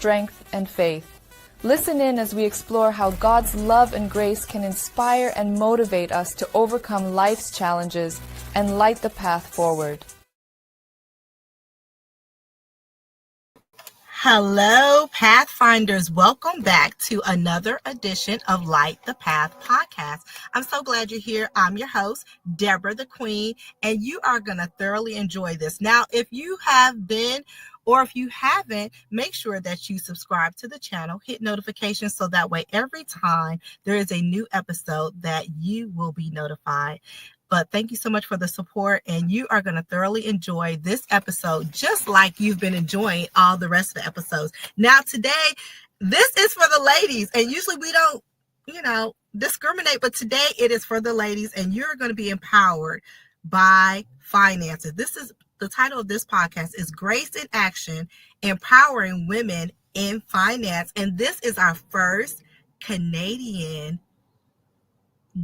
strength, and faith. Listen in as we explore how God's love and grace can inspire and motivate us to overcome life's challenges and light the path forward. Hello, Pathfinders. Welcome back to another edition of Light the Path podcast. I'm so glad you're here. I'm your host, Deborah the Queen, and you are going to thoroughly enjoy this. Now, if you have been or if you haven't, make sure that you subscribe to the channel, hit notifications so that way every time there is a new episode that you will be notified. But thank you so much for the support, and you are going to thoroughly enjoy this episode just like you've been enjoying all the rest of the episodes. Now, today, this is for the ladies, and usually we don't, discriminate, but today it is for the ladies, and you're going to be empowered by finances. This is the title of this podcast is Grace in Action, Empowering Women in Finance, and this is our first Canadian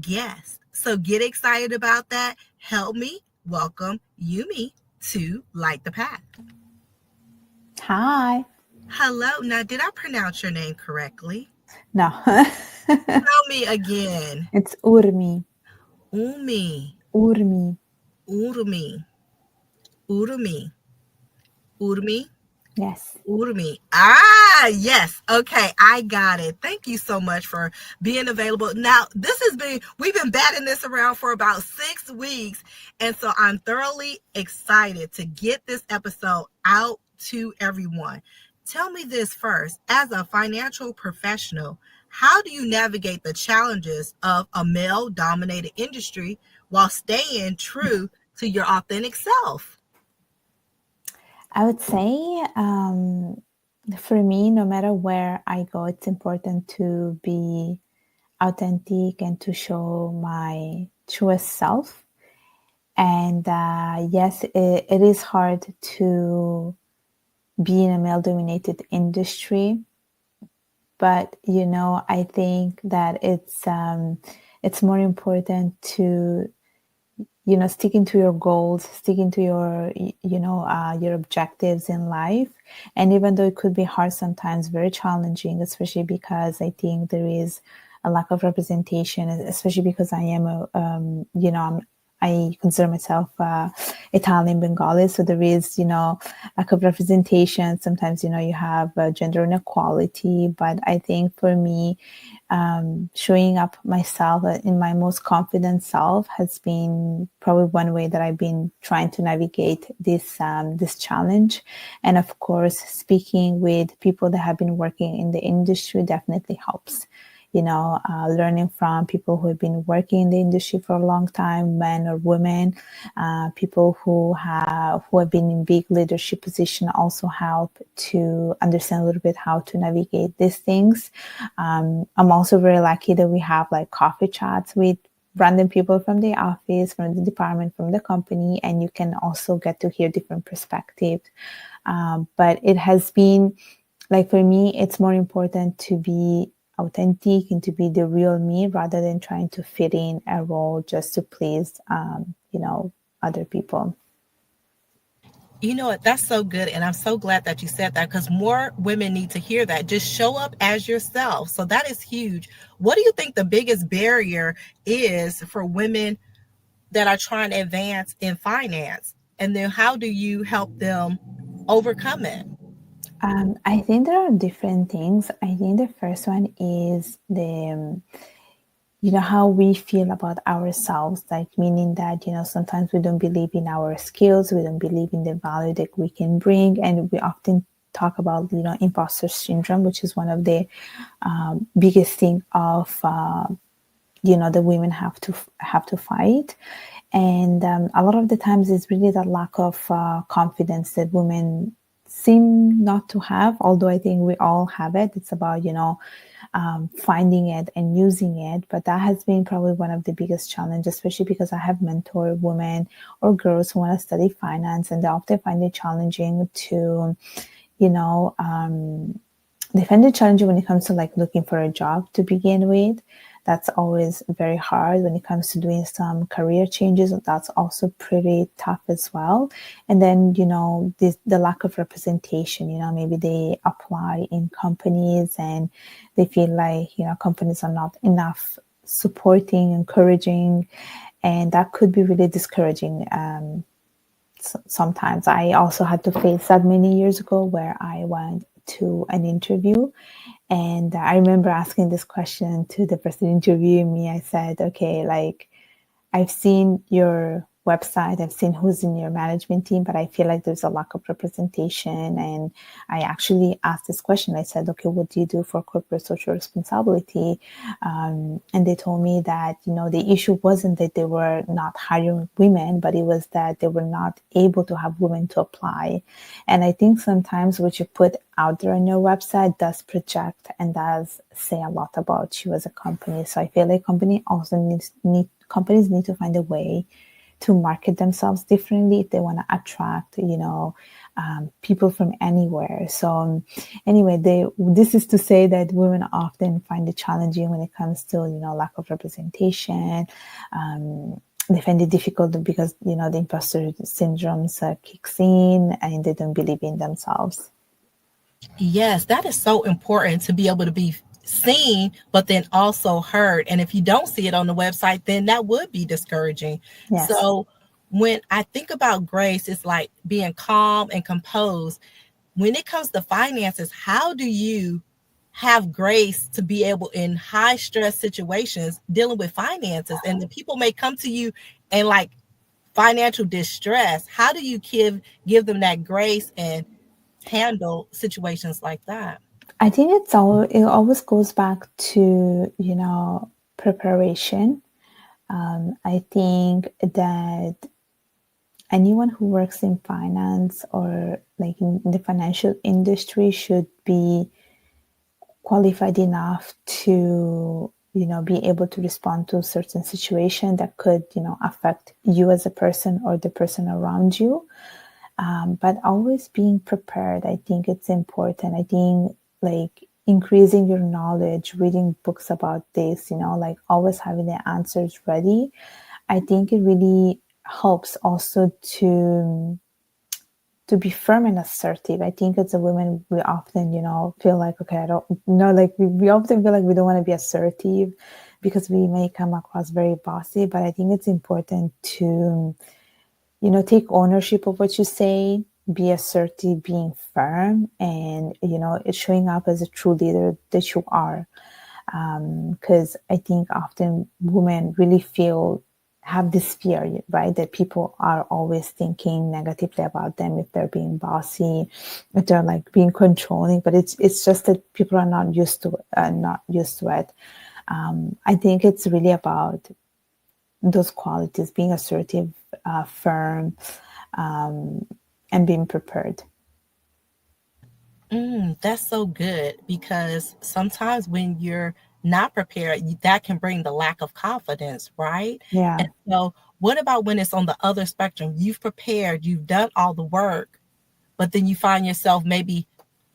guest. So get excited about that. Help me welcome Urmi to Light the Path. Hi. Hello. Now, did I pronounce your name correctly? No. Tell me again. It's Urmi. Urmi. Urmi. Urmi. Urmi. Urmi. Yes. Urmi. Yes. Okay, I got it. Thank you so much for being available. Now, we've been batting this around for about 6 weeks, and so I'm thoroughly excited to get this episode out to everyone. Tell me this first, as a financial professional, how do you navigate the challenges of a male-dominated industry while staying true to your authentic self? I would say for me, no matter where I go, it's important to be authentic and to show my truest self. And yes, it is hard to be in a male-dominated industry. But, I think that it's more important to sticking to your goals, sticking to your objectives in life. And even though it could be hard sometimes, very challenging, especially because I think there is a lack of representation, especially because I am I consider myself Italian Bengali, so there is, lack of representation. Sometimes, you have gender inequality, but I think for me, showing up myself in my most confident self has been probably one way that I've been trying to navigate this challenge. And of course, speaking with people that have been working in the industry definitely helps. Learning from people who have been working in the industry for a long time, men or women, people who have been in big leadership position also help to understand a little bit how to navigate these things. I'm also very lucky that we have coffee chats with random people from the office, from the department, from the company, and you can also get to hear different perspectives. But it has been, for me, it's more important to be authentic and to be the real me rather than trying to fit in a role just to please, other people. You know what? That's so good. And I'm so glad that you said that because more women need to hear that. Just show up as yourself. So that is huge. What do you think the biggest barrier is for women that are trying to advance in finance? And then how do you help them overcome it? I think there are different things. I think the first one is how we feel about ourselves, meaning that, sometimes we don't believe in our skills, we don't believe in the value that we can bring. And we often talk about, imposter syndrome, which is one of the biggest thing of, the women have to fight. And a lot of the times it's really the lack of confidence that women seem not to have, although I think we all have it. It's about, finding it and using it. But that has been probably one of the biggest challenges, especially because I have mentored women or girls who want to study finance, and they often find it challenging to, they find it challenging when it comes to looking for a job to begin with. that's always very hard. When it comes to doing some career changes, that's also pretty tough as well. And then, the lack of representation, maybe they apply in companies and they feel like, companies are not enough supporting, encouraging, and that could be really discouraging. Sometimes I also had to face that many years ago where I went to an interview and I remember asking this question to the person interviewing me. I said, okay, like, I've seen your website, I've seen who's in your management team, but I feel like there's a lack of representation. And I actually asked this question. I said, okay, what do you do for corporate social responsibility? And they told me that, the issue wasn't that they were not hiring women, but it was that they were not able to have women to apply. And I think sometimes what you put out there on your website does project and does say a lot about you as a company. So I feel like companies need to find a way to market themselves differently if they want to attract, people from anywhere. So anyway, this is to say that women often find it challenging when it comes to, lack of representation. They find it difficult because, the imposter syndrome kicks in and they don't believe in themselves. Yes, that is so important to be able to be seen, but then also heard. And if you don't see it on the website, then that would be discouraging. Yes. So when I think about grace, it's like being calm and composed. When it comes to finances, how do you have grace to be able in high stress situations dealing with finances? And the people may come to you and like financial distress. How do you give them that grace and handle situations like that? I think it always goes back to, preparation. I think that anyone who works in finance or like in the financial industry should be qualified enough to, be able to respond to a certain situation that could, affect you as a person or the person around you. But always being prepared, I think it's important. I think like increasing your knowledge, reading books about this, like always having the answers ready. I think it really helps also to be firm and assertive. I think as a woman, we often, feel like, okay, I don't know, like we often feel like we don't want to be assertive because we may come across very bossy, but I think it's important to, take ownership of what you say, be assertive, being firm, and, it's showing up as a true leader that you are. Because I think often women really have this fear, right? That people are always thinking negatively about them if they're being bossy, if they're like being controlling, but it's just that people are not used to it. I think it's really about those qualities, being assertive, firm, and being prepared. That's so good, because sometimes when you're not prepared, that can bring the lack of confidence, right? Yeah. And so what about when it's on the other spectrum? You've prepared, you've done all the work, but then you find yourself maybe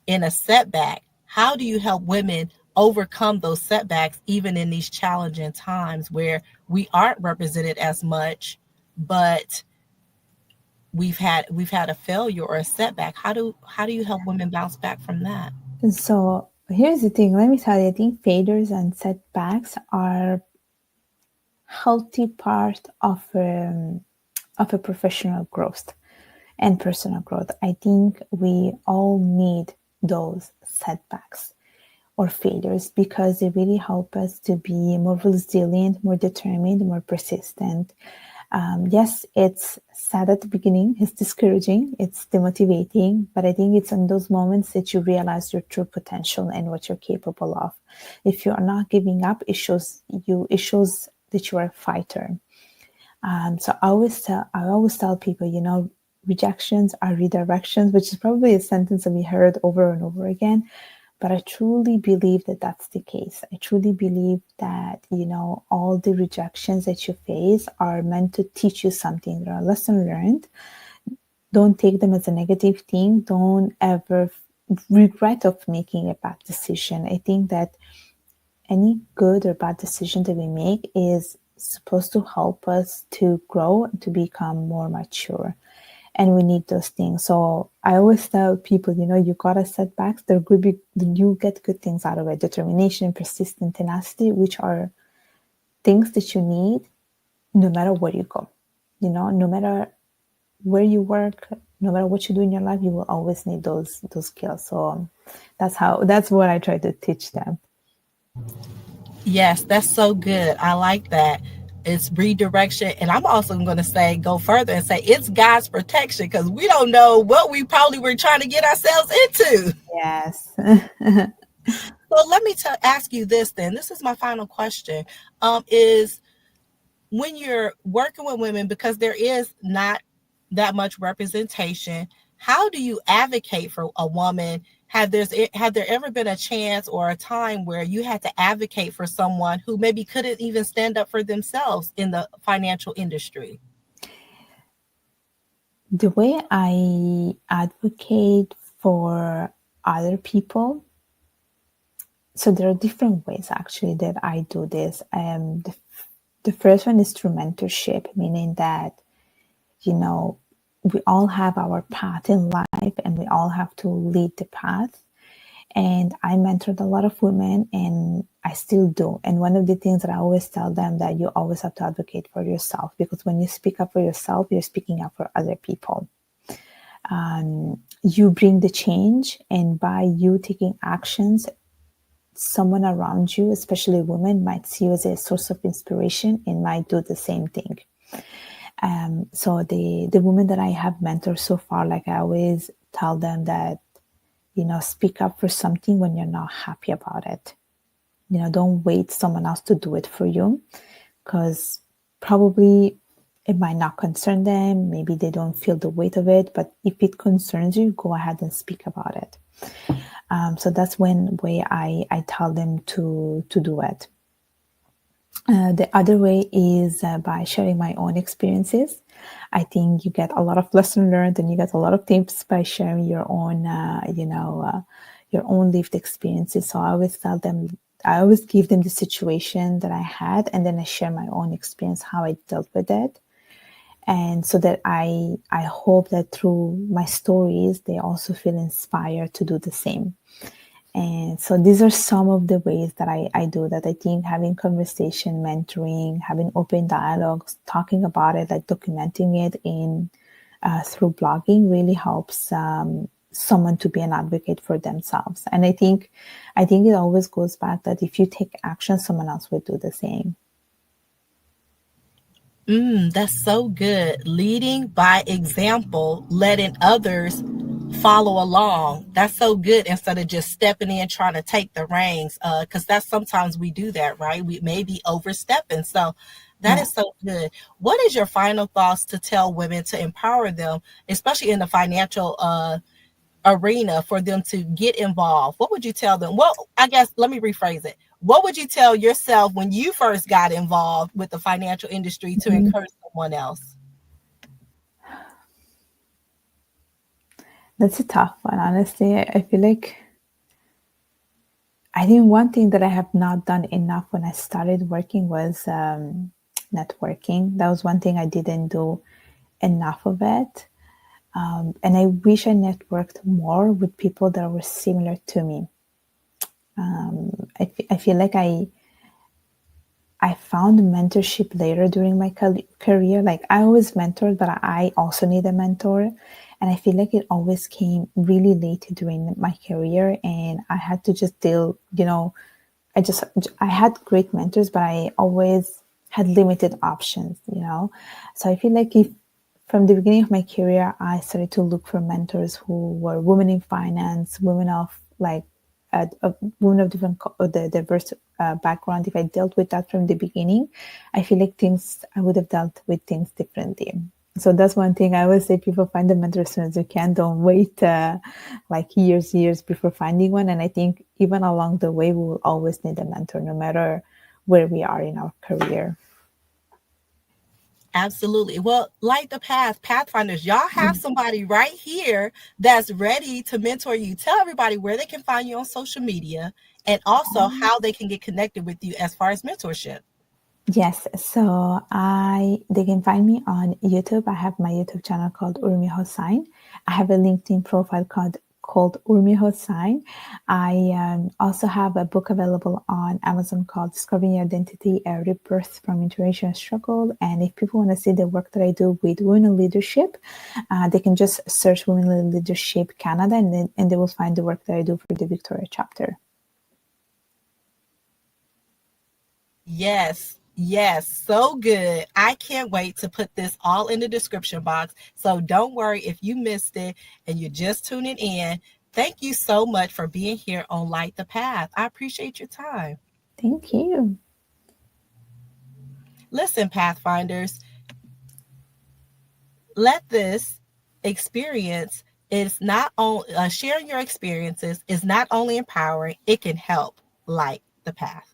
in a setback. How do you help women overcome those setbacks, even in these challenging times where we aren't represented as much, but we've had a failure or a setback? How do you help women bounce back from that? And so here's the thing. Let me tell you, I think failures and setbacks are healthy part of a professional growth and personal growth. I think we all need those setbacks or failures because they really help us to be more resilient, more determined, more persistent. Yes, it's sad at the beginning, it's discouraging, it's demotivating, but I think it's in those moments that you realize your true potential and what you're capable of. If you are not giving up, it shows that you are a fighter. So I always tell people, rejections are redirections, which is probably a sentence that we heard over and over again. But I truly believe that that's the case. I truly believe that, all the rejections that you face are meant to teach you something. They're a lesson learned. Don't take them as a negative thing. Don't ever regret of making a bad decision. I think that any good or bad decision that we make is supposed to help us to grow and to become more mature. And we need those things. So I always tell people, you got a setbacks, there could be, you get good things out of it. Determination, persistence, tenacity, which are things that you need no matter where you go. No matter where you work, no matter what you do in your life, you will always need those skills. So that's what I try to teach them. Yes, that's so good. I like that. It's redirection. And I'm also going to say, go further and say it's God's protection, because we don't know what we probably were trying to get ourselves into. Yes. So let me ask you this then. This is my final question. Is when you're working with women, because there is not that much representation, how do you advocate for a woman? Have there ever been a chance or a time where you had to advocate for someone who maybe couldn't even stand up for themselves in the financial industry? The way I advocate for other people, so there are different ways actually that I do this. The first one is through mentorship, meaning that, we all have our path in life and we all have to lead the path. And I mentored a lot of women, and I still do. And one of the things that I always tell them, that you always have to advocate for yourself, because when you speak up for yourself, you're speaking up for other people. You bring the change, and by you taking actions, someone around you, especially women, might see you as a source of inspiration and might do the same thing. So the women that I have mentored so far, like I always tell them that, speak up for something when you're not happy about it. Don't wait someone else to do it for you, because probably it might not concern them. Maybe they don't feel the weight of it, but if it concerns you, go ahead and speak about it. So that's one way I tell them to do it. The other way is by sharing my own experiences. I think you get a lot of lessons learned, and you get a lot of tips by sharing your own, your own lived experiences. So I always give them the situation that I had, and then I share my own experience, how I dealt with it. And so that I hope that through my stories, they also feel inspired to do the same. And so these are some of the ways that I do that. I think having conversation, mentoring, having open dialogues, talking about it, like documenting it through blogging really helps someone to be an advocate for themselves. And I think it always goes back that if you take action, someone else will do the same. That's so good. Leading by example, letting others follow along. That's so good, instead of just stepping in trying to take the reins, because that's sometimes we do that, right? We may be overstepping. So that is so good. What is your final thoughts to tell women to empower them, especially in the financial arena, for them to get involved? What would you tell them? Well, I guess let me rephrase it. What would you tell yourself when you first got involved with the financial industry to encourage someone else? That's a tough one, honestly. I feel like I think one thing that I have not done enough when I started working was networking. That was one thing I didn't do enough of it. And I wish I networked more with people that were similar to me. I feel like I found mentorship later during my career. Like I always mentored, but I also need a mentor. And I feel like it always came really late during my career. And I had to just deal, I had great mentors, but I always had limited options, So I feel like if from the beginning of my career, I started to look for mentors who were women in finance, women of women of different, the diverse background. If I dealt with that from the beginning, I feel like I would have dealt with things differently. So that's one thing I always say: people find a mentor as soon as you can. Don't wait like years before finding one. And I think even along the way, we will always need a mentor, no matter where we are in our career. Absolutely. Well, Light the Path, Pathfinders, y'all have somebody right here that's ready to mentor you. Tell everybody where they can find you on social media and also how they can get connected with you as far as mentorship. Yes, so they can find me on YouTube. I have my YouTube channel called Urmi Hossain. I have a LinkedIn profile called Urmi Hossain. I also have a book available on Amazon called Discovering Your Identity, a Rebirth from Interracial Struggle. And if people want to see the work that I do with women in leadership, they can just search Women in Leadership Canada, and they will find the work that I do for the Victoria chapter. Yes, so good. I can't wait to put this all in the description box. So don't worry if you missed it and you're just tuning in. Thank you so much for being here on Light the Path. I appreciate your time. Thank you. Listen, Pathfinders, let this experience is not only sharing your experiences is not only empowering, it can help light the path.